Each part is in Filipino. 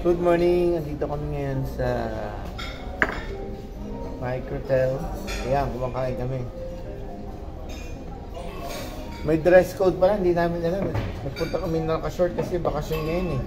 Good morning! Andito kami ngayon sa Microtel. Ayan, kumakain kami. May dress code pala, hindi namin alam. Nagpunta kami na naka-short kasi bakasyon ngayon eh.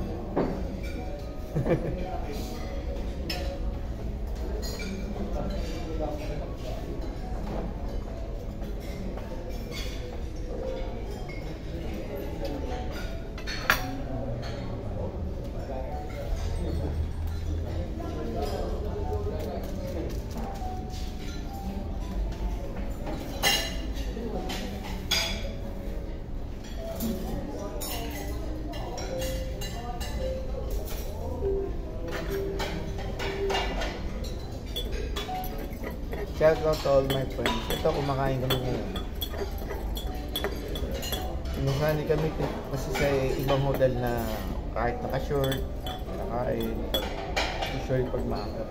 Shout out to all my friends. Ito, kumakain kami ngayon. Minsan kami kasi sa ibang hotel na kahit naka-short, nakain, usually pag maaga.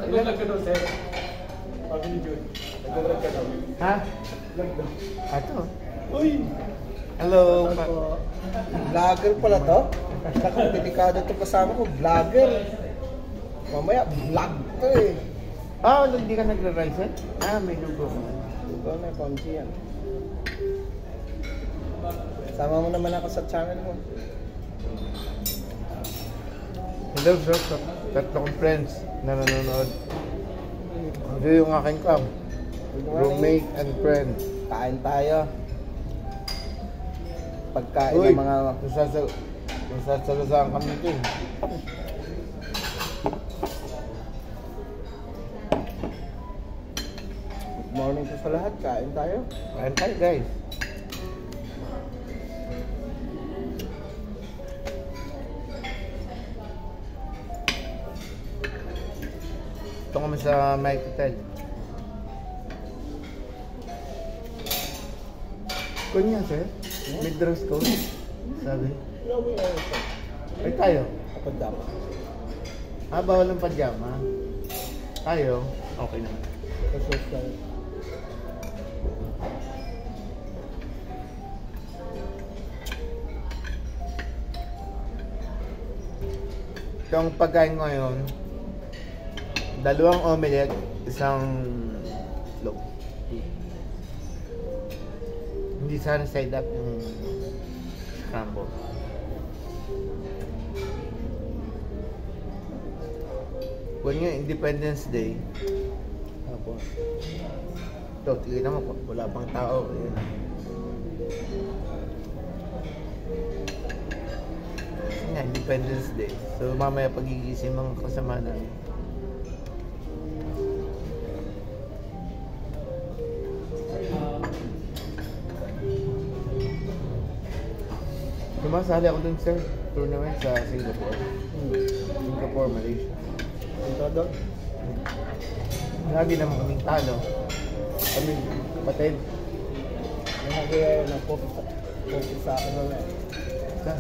Nag-vlog ka daw, sir. Sabi ni Jun. Nag-vlog ka daw. Ha? Vlog daw. Ito. Uy! Hello! Vlogger pala to? Ako, delikado ito kasama ko, vlogger. Mamaya, vlog to eh. Ah, hindi ka nagra-rise eh? Ah, may lugo ko. Ito na, Pomchi yan. Sama mo naman ako sa channel mo. Hello, bro. Tatlo kong friends na nanonood. Ito yung aking kam. Roommate and friend. Kain tayo. Pagkain Uy, ng mga... nasasalasaan kami ito eh. Good morning po sa lahat. Kain tayo. Kain tayo guys. Ito kami sa Microtel. Kunya sir? May dress code? Sabi. Ay tayo. Kapag dapat. Ah, bawal ang pajama. Tayo. Okay naman. Kasos ka. Itong pagkain ngayon, dalawang omelette, isang itlog. Hindi sana side up yung scramble. Kung yung Independence Day, Tapos. ito, tignan mo, wala pang tao. Ayan. Kasi nga, Independence Day. So mamaya pagigising mga kasama namin. Sumasali ako dun sir, tournament sa Singapore. Singapore, Malaysia. Punta doon. Lagi naman kaming talo. Kami patid. Lagi nag-focus sa akin na lang. Sa?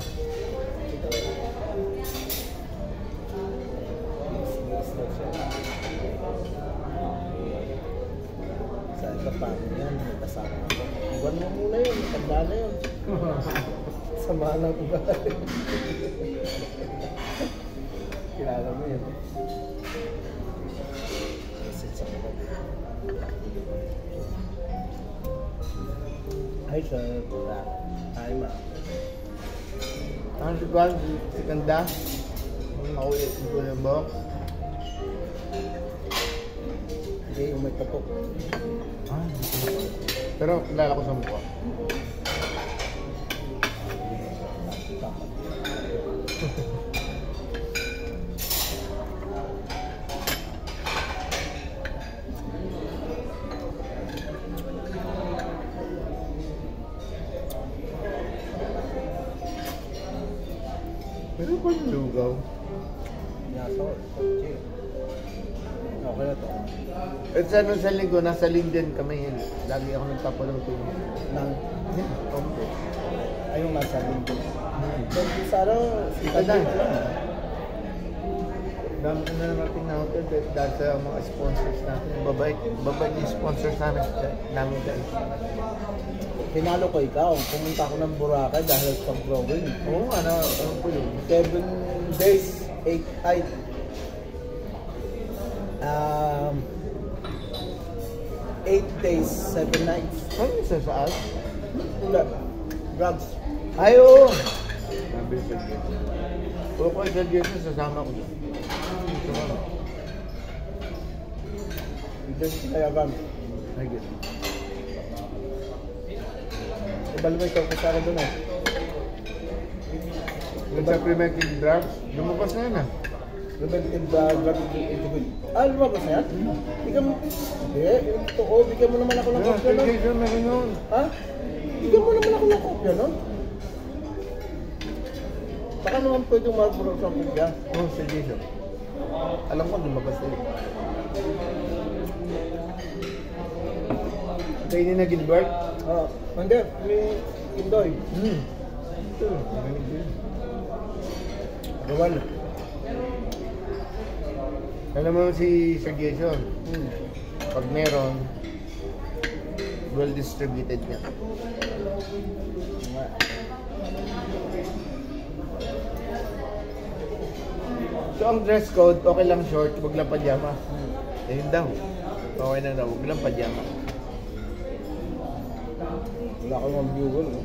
Sa iba pa yan, may kasama ako. Iwan mo muna yun, tanda na yun. Sama ng iba. Kilala mo yun. Kasi sa mga. Hi sir, wala. Hi ma. Ang siguan, si Kanda. Makulit ko yung box. Hindi, yung may tapok. Ah, hindi ko na. Pero kilala ko sa mukha. Pero pa yung lugaw. Nasa, kotse. Oh. Okay na to. At sa linggo, nasa Linden kami. Lagi ako nagpapalungkot. Nang, Okay. ayong nasa linggo. Sa ano, Ganda. Dami na narating na hotel dahil sa mga sponsors natin. Babait yung sponsors namin guys. Pinalo ko ikaw. Pumunta ako ng Boracay dahil sa growing. Oo, ano po yun? 7 days, 8 nights. 8 days, 7 nights. Ano isa sa as? Wala. Drugs. Ay, oo! Sabi sa Jason. Puro ko sa Jason, sasama ko dyan. Sumama. Dito kaya gan. Ay, gano'n. Ibalibay ikaw kasama doon eh. Yung sa preventive drugs, lumabas na yun ah. Preventive drug individual. Lumabas na yan? Bigyan mo. Hindi, yung totoo. Bigyan mo naman ako ng Ano, kopya sa nun. Jason, meron yun. Ha? Bigyan mo naman ako ng kopya nun. Baka naman pwedeng marunong sa kopya. Oo, sa Jason. Alam ko, lumabas na yun. Kainin na Gilbert? Hindi. May Indoy. Ito, magaling din. Gawan. Alam mo si Sir Jason, pag meron, well distributed niya. So ang dress code, okay lang short, wag lang pajama. Eh yun daw. Okay na daw, wag lang pajama. Wala kang mga viewer, no?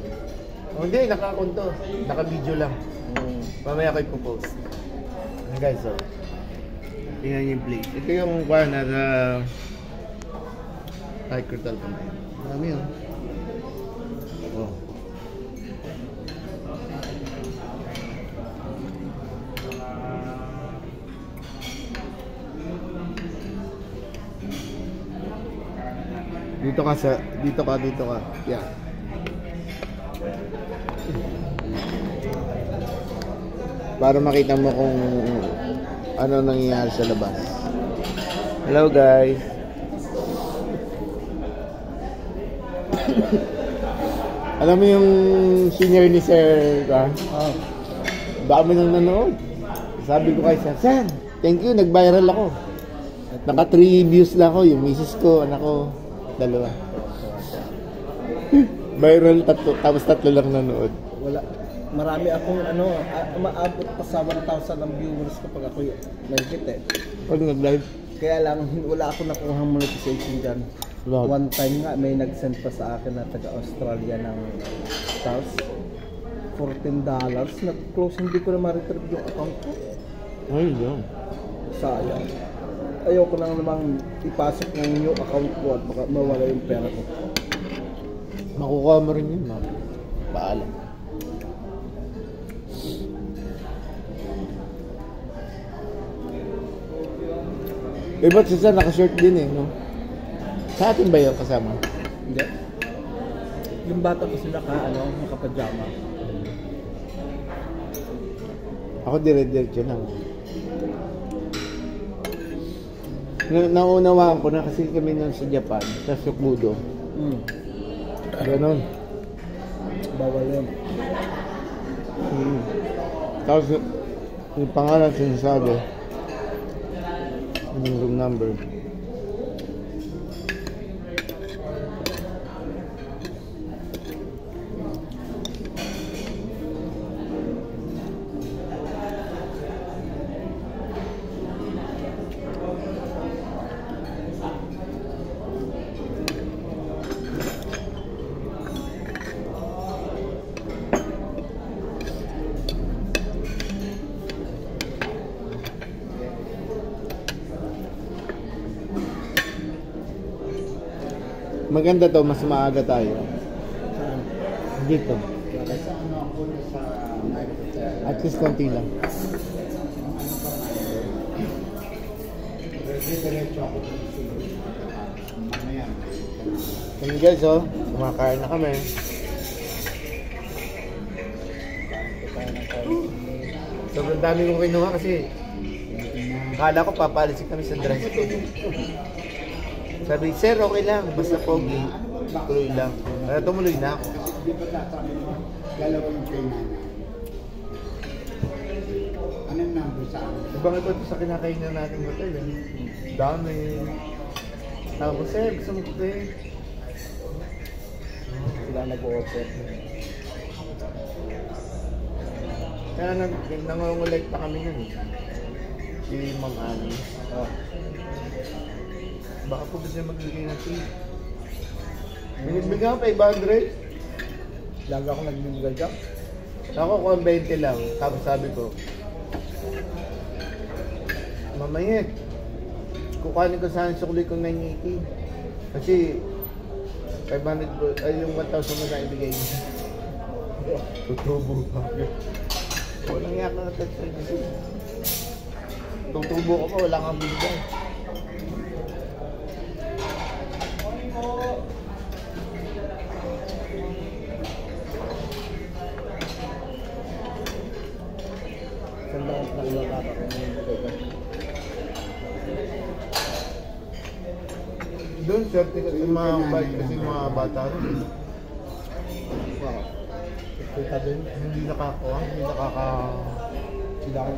Oh, hindi, nakakunto. Naka-video lang. Mamaya ko ipopost. Ayan guys, so. Tingnan niyo yung plate. Ito yung kwan na high crutal kamay. Marami yun. Oh. Dito ka. Yeah. Para makita mo kung ano nangyayari sa labas. Hello guys. Alam mo yung senior ni Sir baka mo nang nanood. Sabi ko kay Sir, thank you, nag-viral ako. Naka 3 views lang ako, yung misis ko, anak ko, 2. Viral, tapos 3 lang nanood. Wala. Marami akong umaabot pa sa 1,000 ang viewers ko pag ako nag-hit eh. Pag nag-live. Kaya lang, wala ako nakuha monetization dyan. Vlog. One time nga, may nag-send pa sa akin na taga-Australia ng spouse. $14. Nag-close, hindi ko na ma-retrieve yung account ko. Ay, yun. Sayang. Ayoko nang namang ipasok ng new account ko at baka mawala yung pera ko. Makukuha mo rin yun, ma'am. Paalam. Eh, ba't siya naka-shirt din eh, no? Sa atin ba yung kasama? Hindi. Yung bata kasi naka-pajama. Ako dire-diretso lang. Naunawaan ko na kasi kami nun sa Japan, sa Sukmudo. Ganon. Bawal yun. Tapos yung pangalan sinasabi, yung room number. Maganda to, mas maaga tayo. Dito. At least konti lang. Kami guys, oh. Kumakain na kami. Sobrang dami kong kinuha kasi Akala ko papalisin kami sa dress code. Sabi, sir, okay lang. Basta pogi. Tuloy lang. Kaya tumuloy na ako. Di ba tatrabaho mo? Dalawa yung kay nanay. Anong number sa akin? Ibang iba ito sa kinakainan nating hotel. Eh. Dami. Tapos, sir, gusto mo ko eh. Sila nag-o-offer. Kaya nangungulek pa kami nun. Si Ma'am Annie. Oh. Baka po gusto niya magbigay ng tip. Binibigyan ko pa 500. Lagi ako nagbibigay dyan. Ako ko 20 lang. Tapos sabi ko, mamaya, kukuhanin ko sana sukli ko 980. Kasi 500 ko, ay yung 1,000 mo na ibigay niya. Tutubo pa. Walang yak na natatay. Tutubo ko pa, wala kang binigay. Sandaan na ilang ko yung bigay. Doon, swerte kasi mga bike kasi mga bata rin. Wow. Kita din. Hindi nakakuha, hindi nakaka... Sila ko.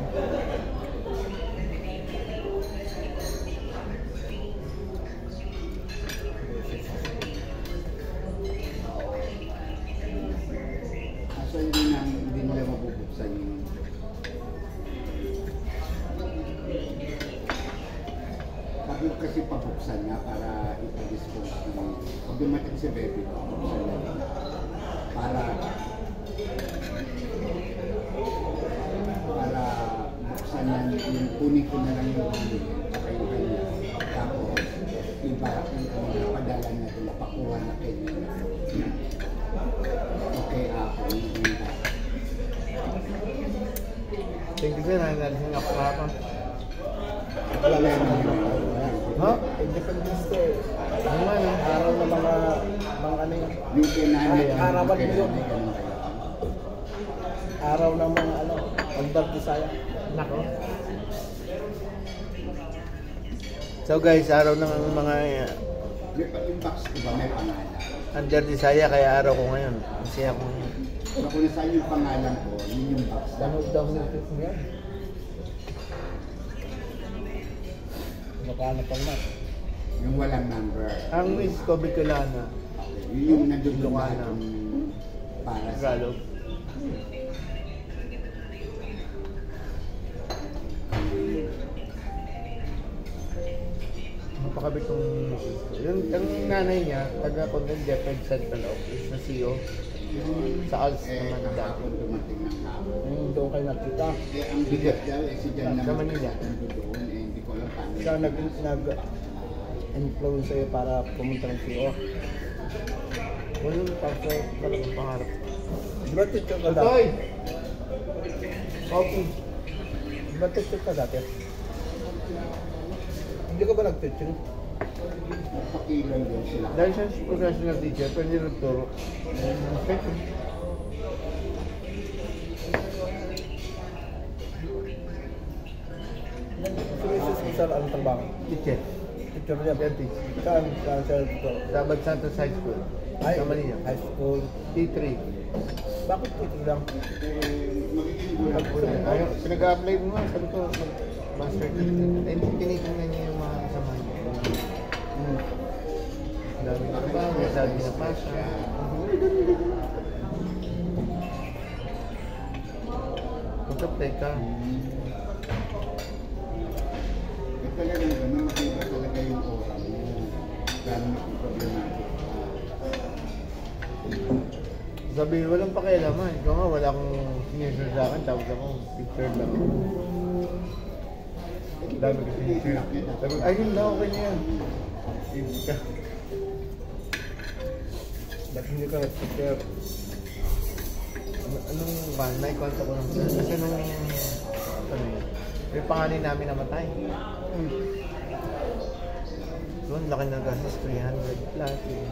Kaso hindi nila mabubuksan yung sabi ko kasi pabuksan nga para ipag-dispose ng pag dumating si baby ko, pabuksan na rin para buksan na yung kunin ko na lang yung kanya tsaka yung kanya tapos iba yung padala na doon pakuha na kay nila okay ako yung Thank you sir, nanalasing ako kahapon. Wala na yung Ha? Independence Day. Ano nga no? Araw ng mga ano yun. yung kinanay Arawan mo yun. ganun kayo. Araw ng mga Under Desire. Nako. So guys, araw ng mga Yung box ko ba may pangalan? under desire kaya araw ko ngayon. Kasi ako ngayon. So kung nasaan yung pangalan ko, yun yung box. Danood daw natin niya. Nakano pang na. Yung walang number. Ang Miss ko, Bicolana. Yun yung nandun Ilocana. para sa Tagalog. Napakabit kong yung nanay niya, taga-content Jepped Central Office na CEO. Sa ALS naman dati. Kahapon dumating ng hapon. Doon kayo nakita. Ang bigat daw, si Jan Sa naman Manila. doon, hindi ko alam paano. Siya nag-influence sa'yo para pumunta ng CEO. Walang tapos talagang pangarap. Di ba teacher ka dati? Toy! Coffee. Di ba teacher ka dati? Hindi ka ba nag-teaching? Pakilan din sila. Dahil siya si professional teacher, pwede nagturo. Sumisis ko sa anong trabaho? Teacher. Teacher niya. Yan, teacher. Saan siya dito? Sa Bad Santos High School. Ay, Sa Manila. high school. T3. Bakit teacher lang? Magiging gulang. Ayaw, pinag-a-apply mo nga. Sabi ko, master teacher. Eh, tinitingnan niya yung mga kasama niya. Ang dami ko ba? May sabi na pa siya. Mag-apply ka. Talagang gano'n, makita talaga yung aura mo. Lalo na kung problematic. Sabi, walang pakialaman. Ikaw nga, wala akong sinusure sa akin. Tapos ako, picture lang. Dami ko sinusure. Sabi, ayun lang, okay na yan. Hindi ka. Ba't hindi ka nag-teacher? Anong ba? Naikwento ko lang sila. Kasi nung, ano yun, may pangalan namin namatay. Doon, laki ng gastos, 300 plus. Eh.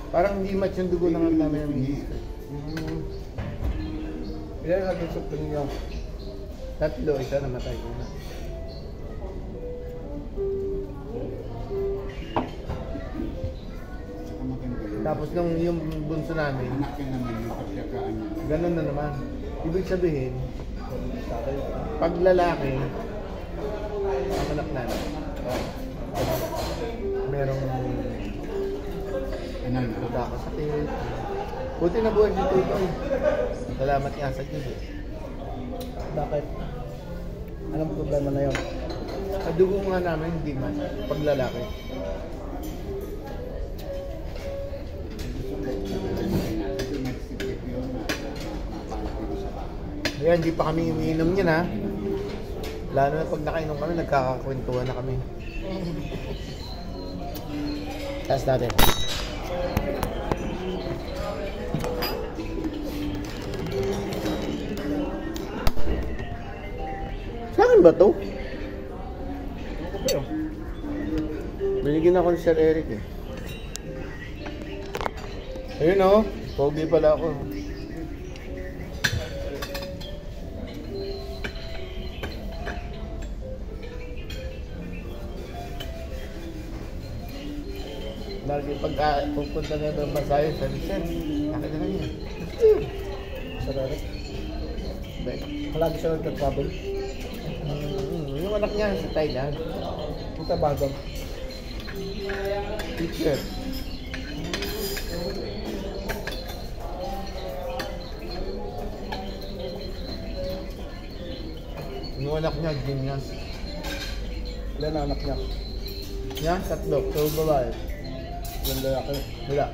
Parang hindi match yung dugo ng namin ng minister. Ilan nag-isip ko ninyo? 3, isa namatay ko na. Tapos nung yung bunso namin, Anak yun naman yung pagkakaan niya. ganun na naman. Ibig sabihin, pag lalaki, ang anak namin, merong Ano na? pagkakasakit. Buti na buhay si Tutoy. Salamat nga sa Diyos. Bakit? Anong problema na yun? Sa dugo nga namin, hindi man. Pag lalaki. Ito nagsipip yun na mapalapin sa bahay. Kaya hindi pa kami umiinom niyan ha. Lalo na pag nakainom kami, nagkakakwentuhan na kami. Taas natin. Sa akin ba to? Binigyan ako ni Sir Eric eh. Ayun oh, pogi pala ako. Lagi pagka pupunta na ng Masayo, sabi Sir, akin na lang yan. Sir Eric? Bet. Palagi siya nagka-travel. Yung anak niya sa Thailand, Yung trabaho. teacher. Yung anak niya, gymnast. Ilan na anak niya? Yan, tatlo. So, babae. Yung lalaki. Wala.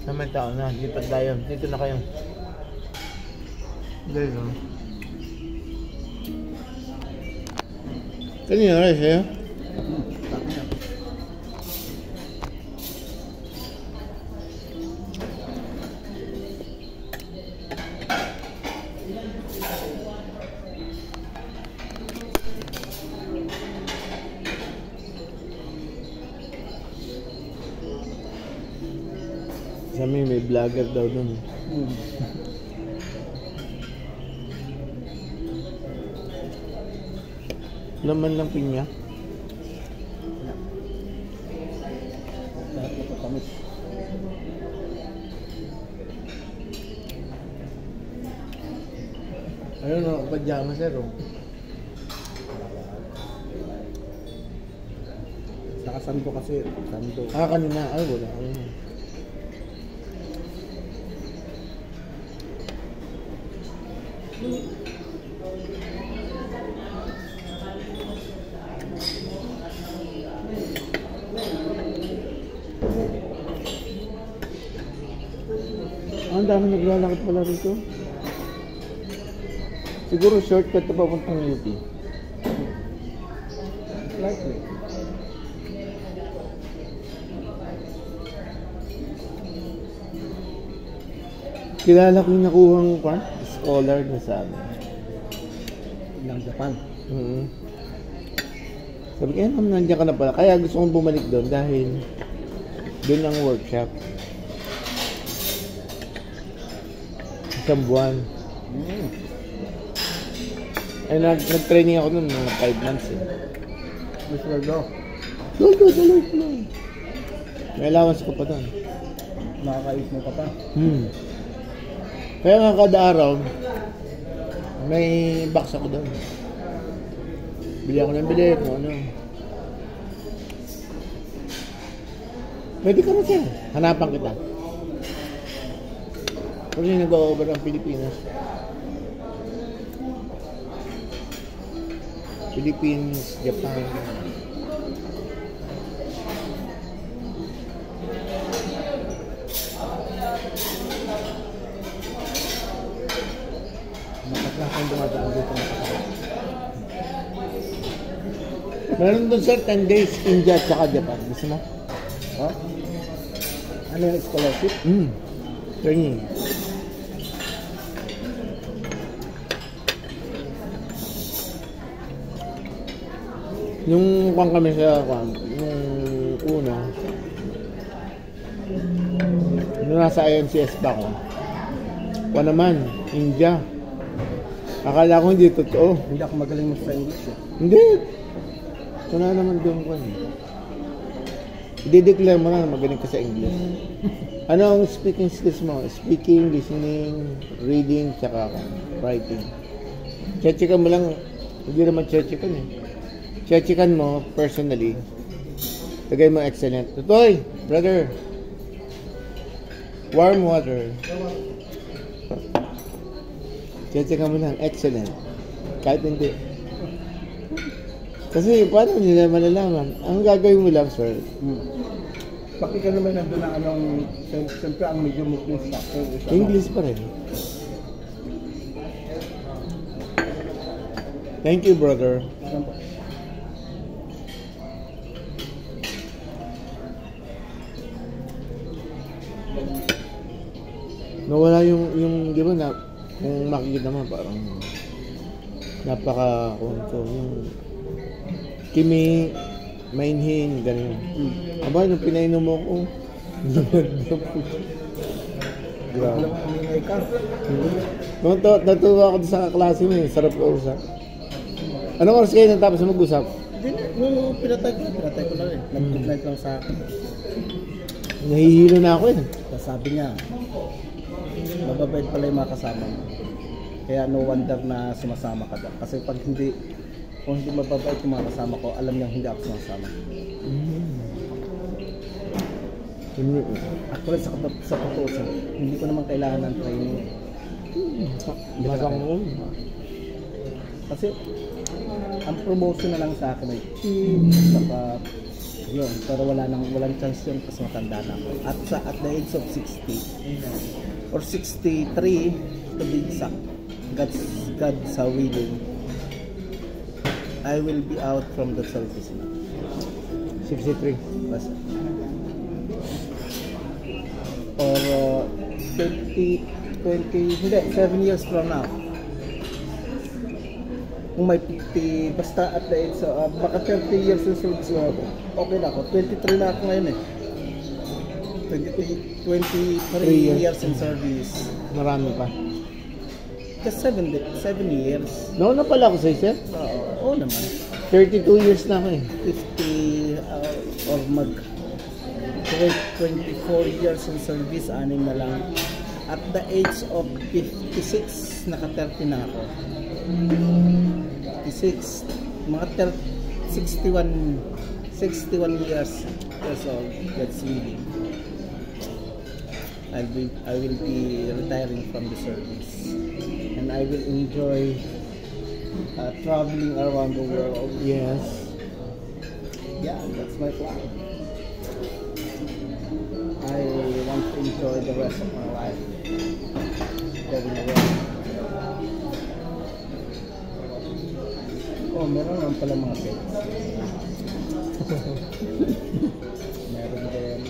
Naman tao na, lipat tayo. Dito na kayo. Guys, oh. Kanina rin sa'yo? Sabi niya. Sa amin, may vlogger daw dun. Laman lang pinya. Lahat na patamis. Ayun o, pajama sir o. Saka sando kasi. Sando. Ah, kanina. Ay, wala. Ayun. Ang dami naglalakad pala rito. Siguro shortcut na papuntang UP. Likely. Kilala ko yung nakuhang scholar na sa amin. Ng Japan. Sabi ko, nandiyan ka na pala. Kaya gusto kong bumalik doon dahil doon ang workshop. Isang buwan. Ay, nag-training ako noon mga 5 months eh. Miss Waldo. Tuloy. May allowance ko pa doon. Nakakait mo ka pa. Kaya nga kada araw, may box ako doon. Bili ako ng bilet, ano. Pwede ka na siya. Hanapan kita. Kasi nag-over ang Pilipinas. Philippines, Japan. Nakakasang dumadaan dito. Meron doon sir, 10 days, India at saka Japan. Gusto mo? Ha? Ano yung scholarship? Training. Yung kung kami sa yung una, nung nasa IMCS pa ako, naman, India. Akala ko hindi totoo. Hindi ako magaling mo sa English eh. Hindi. Wala naman doon ko. I-declare mo na magaling ka sa English. Ano ang speaking skills mo? Speaking, listening, reading, tsaka writing. Chechikan mo lang. Hindi naman chechikan eh. Chechikan mo personally. Tagay mo excellent. Tutoy, brother. Warm water. Chechikan mo lang. Excellent. Kahit hindi. Kasi paano nila malalaman? Ang gagawin mo lang, sir. Pakita naman nandun na anong, siyempre ang medyo moving structure. English pa rin. Thank you, brother. Nawala yung di ba na, kung makikita mo parang napaka-kunto yung Kimi, mainhin, ganun. Aba, nung pinainom mo ko, grabe. Umingay ka. Natuwa ako sa kaklase mo eh, sarap ko usap. Anong oras kayo natapos mag-usap? Hindi, nung pinatay ko na rin. Nag-night lang sa akin. Nahihilo na ako eh. Tapos sabi niya, mababait pala yung mga kasama mo. Kaya no wonder na sumasama ka daw. Kasi pag hindi, kung hindi mababait yung mga kasama ko, alam niya hindi ako sumasama. Actually, sa totoo, hindi ko naman kailangan ng training. Basang mo. Kasi, ang promotion na lang sa akin ay cheap, saka yun, pero walang chance yun kasi matanda na ako. At the age of 60 or 63 to be exact, God's willing, I will be out from the service na. 63. Basta. Or 7 years from now. Kung may 50, basta at the age of, baka 30 years in service na ako. Okay na ako. 23 na ako ngayon eh. 23 years in service. Marami pa. Just 7 years. Nauna pala ako sa isa. Oo naman. 32 years na ako eh. 50 or 24 years in service, 6 na lang. At the age of 56, naka-30 na ako. 56, mga 61 years old. That's really. I will be retiring from the service, and I will enjoy traveling around the world. Yes. Yeah, that's my plan. I want to enjoy the rest of my life going around. Oh, meron naman pala mga pets. Meron din.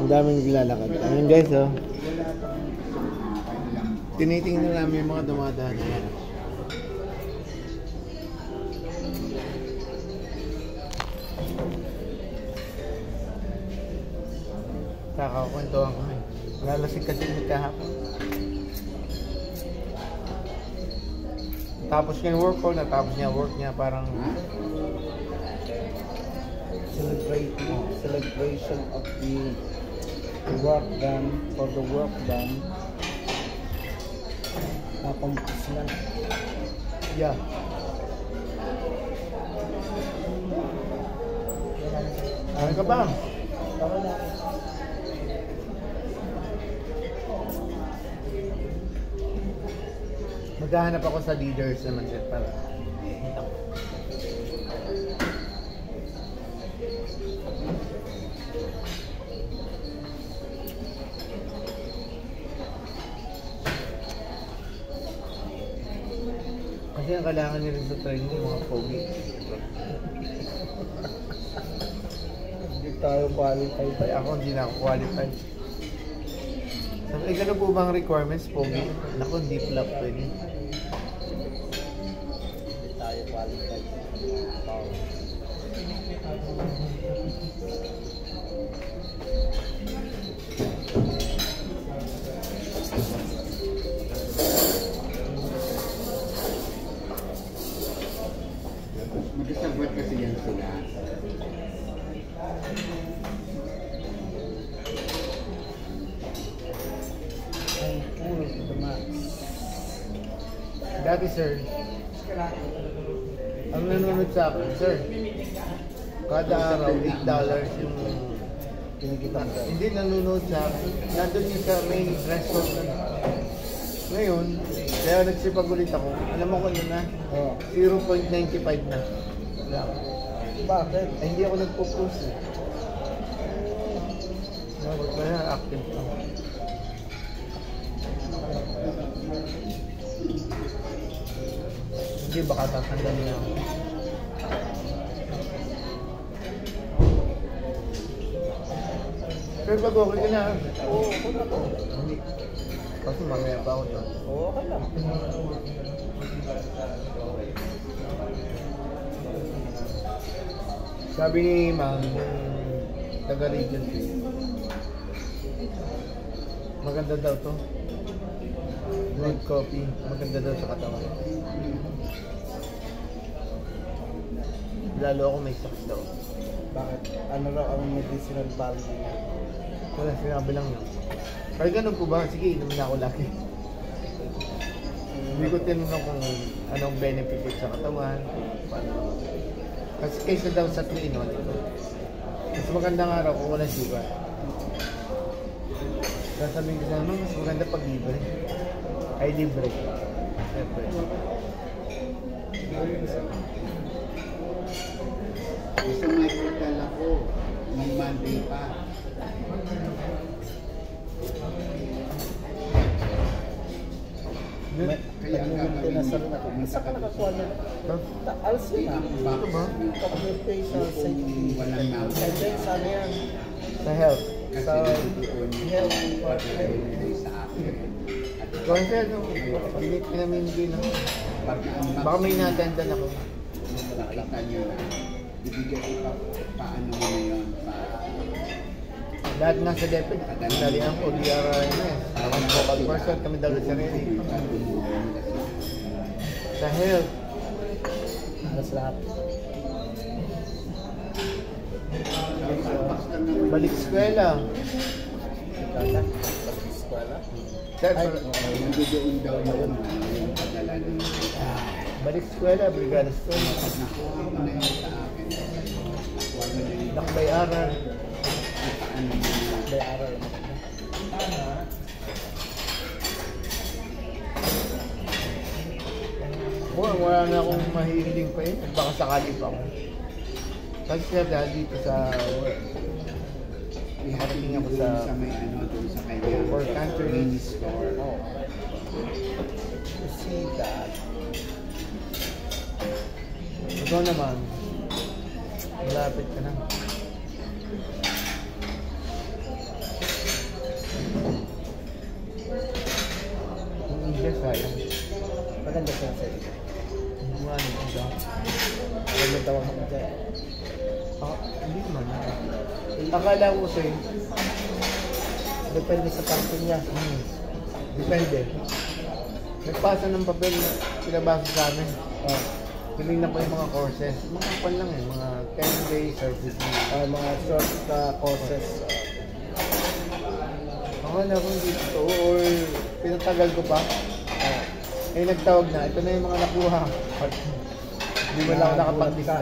Ang daming naglalakad. Ayun guys, oh. Tinitingnan namin yung mga dumadaan. Ayan. Kakakwentuhan kami. Lalasing kasi nagkahapon. Tapos niya yung work ko, natapos niya work niya, parang celebration of the work done, for the work done. Napampus na. yeah. Ano ka ba? Tama na. Maghahanap ako sa leaders naman sir para. Kasi ang kailangan nyo rin sa training yung mga pogi. Hindi tayo qualified. Ay, ako hindi na ako qualified. Ay, gano'n po bang requirements, pogi? Naku, hindi pala pwede. Hindi tayo qualified. Dati sir, ang nanonood sa akin, sir, kada araw $8 yung Kinikita mo. hindi nanonood sa akin. Nandun yung sa main threshold na. Ngayon, kaya nagsipag ulit ako. Alam mo kung ano na? Oo. 0.95 na. Wala. Bakit? Ay, hindi ako nagpo-post eh. Wag ba na active pa? Hindi, baka tatandaan niya ako. Pero pag okay ka na. Oo, ako na to. Hindi. Kasi mamaya pa ako doon. Oo, okay lang. Sabi ni Ma'am, taga-region ko, maganda daw to. Good coffee, maganda daw sa katawan. Lalo ako may sakit daw. Bakit? Ano raw ang medicinal value niya? Wala, sinabi lang yun. Kaya ganun po ba? Sige, inumin ako lagi. Hindi ko tinanong kung anong benefit ko sa katawan. Paano. Kasi kaysa daw sa 3-in-1 ito. Mas magandang araw kung walang sugar. Sasabihin ko sa naman, mas maganda pag libre. Ay libre. Siyempre. Gusto may portal ako. May Monday pa. May maintenance na rin ako. Isa ka nakakuha na. Alas yun ah. Ito ba? Occupational safety. Walang And number. then sana yan. Sa health. Kasi Sa doon health pag-ibigay sa akin. At Kung sa'yo, hindi pinamimigay na. pag ang Baka may inatendan ako. nakita nyo na, ibigay pa, paano mo na yun, Lahat nasa DepEd. Dali ang ODRI na eh. Ang vocal person, kami dalo sa rin. Sa health. Alas lahat. Balik eskwela. Kaya, eskwela. Sir, Nandoon daw yun, yung padala ng balik eskwela, Brigada Stone. pag nakuha mo na yun sa akin, nakuha mo na yun, Nakbay-aral. paano mo na May aral. Wala na akong mahihiling pa yun. Baka sakali pa ako. Kasi sir, dahil dito sa work. iharating ako sa may ano, doon sa kanya, For countries. mini store. Oh. You see that? Ikaw naman, malapit ka na. Yung English, sayang. Maganda siya sa iyo. Yung ano, ito. Maganda tawag mo dyan. Hindi naman. Akala ko sa'yo, Depende sa parte niya. depende. Nagpasa ng papel na pinabasa sa amin. Oh. Tinignan ko yung mga courses. Mga pan lang eh, mga 10-day service. Mga short courses. Akala ko hindi totoo or pinatagal ko pa. Eh nagtawag na, ito na yung mga nakuha. Hindi mo lang ako nakapaglista.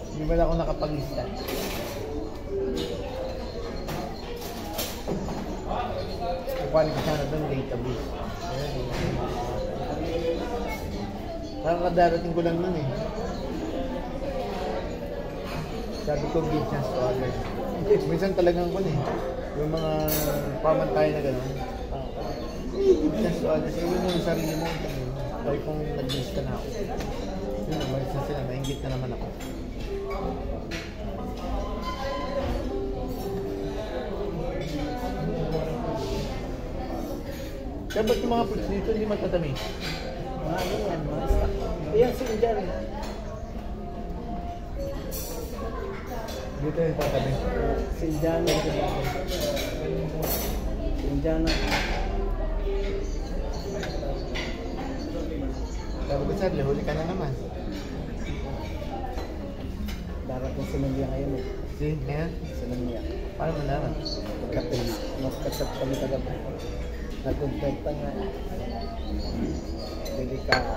Hindi mo lang ako nakapaglista. Kukuha ko sana doon database. Kakadarating ko lang nun eh. Sabi ko, give chance to others. Minsan talagang kun eh. Yung mga pamantay na gano'n. Give chance to others. Eh, yun yung sarili mo. Kaya kung nag-miss ka na ako. Yun naman, isa sila, maingit na naman ako. Kaya ba't yung mga fruits dito hindi matatamis? Mga ano yan, mga stock. Ayan si Indian. Dito yung tatamis. Si Indian. Si Indian. Sabi ko, sir, huli ka na naman. Darating si Mandia ngayon eh. See, ngayon, Si Mandia. paano mo naman? Magkapit. Magkapit kami kagabi. Nagkontenta nga. Delikado.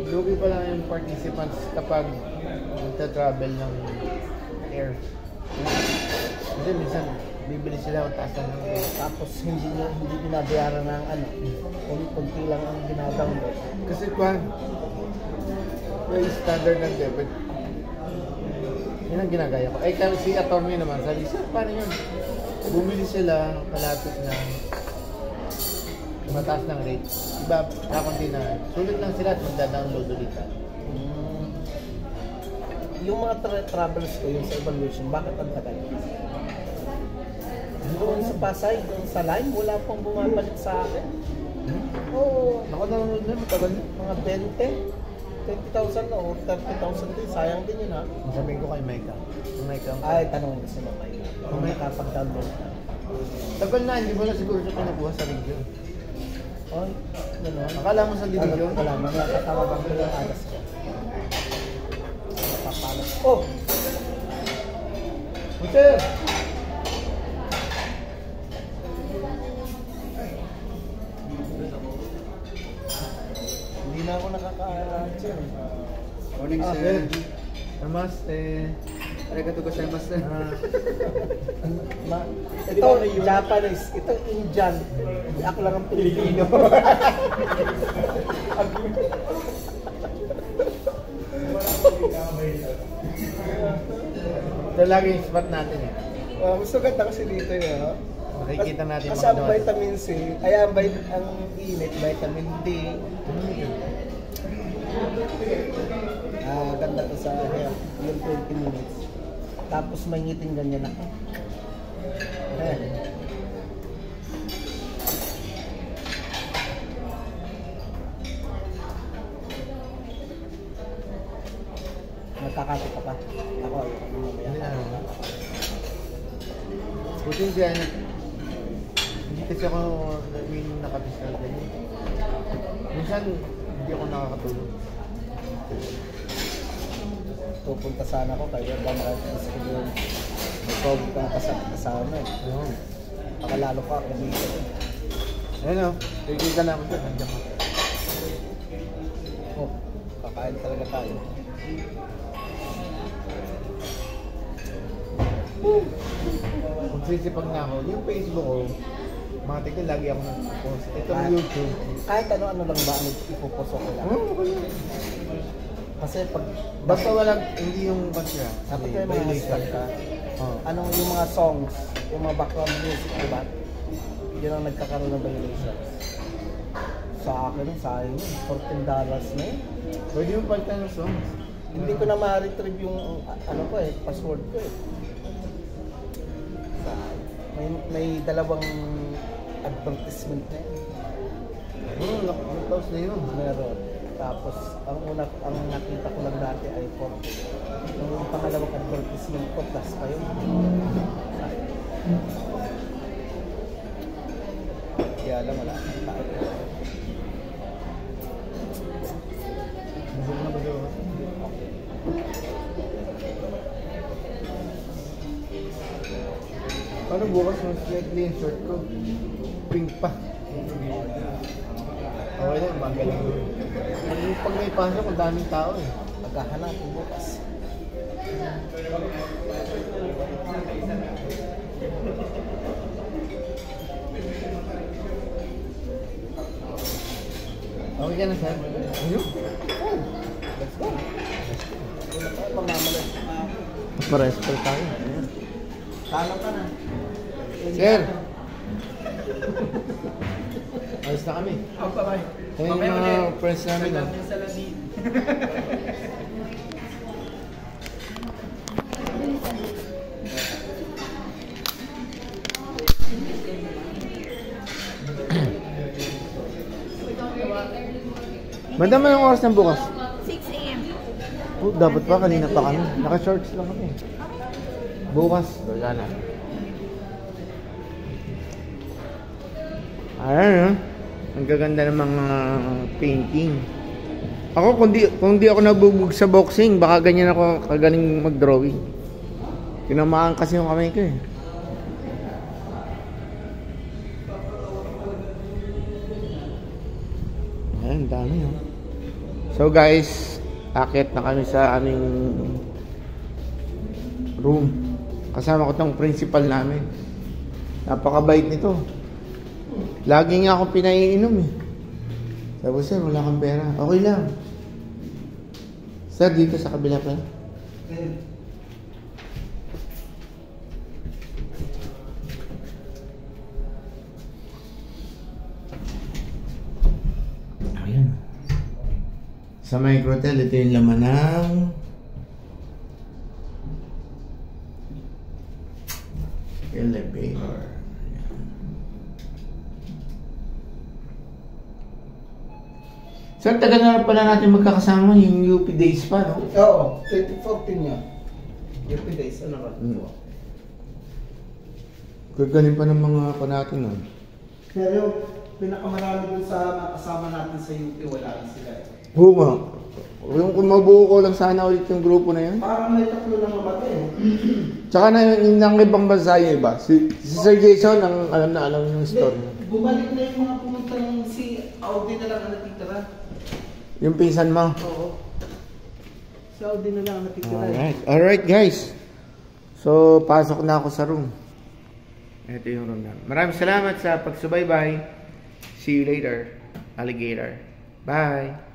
Lugi pa lang yung participants kapag magta-travel ng air. Kasi minsan, bibili sila ang taas ng rate. Tapos hindi binabayaran ng ano. Kunti lang ang binadownload. Kasi kung may standard ng debit, yun ang ginagaya ko. Ay, si attorney naman, sabi, sir, paano yun? Bumili sila kalapit ng mataas ng rate. Iba, kakunti na. Sulit lang sila at magda-download ulit. Yung mga travels ko, yung sa evaluation, bakit ang tagal? Doon sa Pasay, doon sa line, wala pang bumabalik sa akin. Oo, Naka-download na, matagal na. mga 20,000 na o 30,000 din, sayang din yun ha. Sabihin ko kay Micah. Kung Micah ang Ay, tanongin ko si Mamay. Kung may kapag-download na. tagal na, hindi mo na siguro siya pinakuha sa region. Ay, gano'n. Akala mo sa division? Wala, nakatawagan ko yung alas ko. Napapalas. Oh! Sir! Hindi na ako nakaka-answer. Morning, Ah, sir. Namaste. Arigato gozaimasu. Ito, Japanese. Ito, Indian. Ako lang ang Pilipino. Ito lagi yung spot natin eh. Gusto ganda kasi dito yun. Makikita natin Kasi mga ang doon. vitamin C, ay ang init, vitamin D. Ganda to sa hair. Yung 20 minutes. Tapos may ngiting ganyan ako. Ayan. Nagkakato ka pa. Ako, Hindi na. mamaya. Buti hindi ano. Hindi kasi ako nakabisal ganyan. Minsan, hindi ako nakakatulog. Pupunta sana ako kaya ba makakita ko doon. May COVID ka kasama eh. Ayun. Pakalalo pa ako dito. Ayun o. Kikita namin doon. Nandiyan ka. Oh, kakain talaga tayo. Magsisipag na ako. Yung Facebook ko, mga tigil, lagi ako nag-post. Ito yung YouTube. Kahit ano-ano lang ba ang ipopost ko lang. Kasi pag Basta walang, hindi yung kasi dapat kayo mga start ka, anong yung mga songs, yung mga background music, di ba? Yun ang nagkakaroon ng violations. Sa akin, sayang yun. $14 na yun. Pwede yung palitan ng songs. Hindi ko na ma-retrieve yung ano ko eh, password ko eh. May dalawang advertisement na yun. Close na yun. Meron. Tapos, ang nakita ko lang dati ay 40. Yung pangalawang advertisement ko, plus pa yun. Kaya alam, wala. Gusto mo na ba yun? Paano bukas yung slightly yung short ko? Pink pa. Okay na, magaling. Pag may pasok, ang daming tao eh. Maghahanap ko bukas. Okay ka na, sir? Ayun. Let's go. Wala tayo, mamamalas. Mas ma-respect tayo. Kalang ka na. Sir! Ayos na kami. Bye-bye. Ayun yung mga friends namin. ah. Madam, anong oras ng bukas? 6 a.m. Oh, dapat pa, kanina pa kami. Naka-shorts lang kami. Bukas, wala na. Ayan, Ang gaganda ng mga painting. Ako, kung di ako nabubog sa boxing, baka ganyan ako kagaling mag-drawing. Tinamaan kasi yung kamay ko eh. Ayan, dami oh. So guys, akit na kami sa aming room. Kasama ko tong principal namin. Napakabait nito. Lagi nga akong pinaiinom eh. Sabi ko, sir, wala kang pera. Okay lang. Sir, dito sa kabila pa. Ayan. Sa microtel, ito yung laman ng elevator. Sir, tagal na pala natin magkakasama yung UP days pa, no? Oo, 2014 yan. UP days, ano ka? Gagaling pa ng mga pa natin, no? Pero pinakamarami dun sa kasama natin sa UP, wala rin sila. Oo nga. Kung mabuo ko lang sana ulit yung grupo na yun. Parang may tatlo lang namatay. Tsaka na yung ng ibang bansa yung iba. Si Sir Jason, alam yung story. Bumalik na yung mga pumunta ng si Audi na lang ang natitira. Yung pinsan mo. Oo. Si Audi na lang ang natitira. Alright guys. So, pasok na ako sa room. Ito yung room namin. Maraming salamat sa pagsubaybay. See you later, alligator. Bye.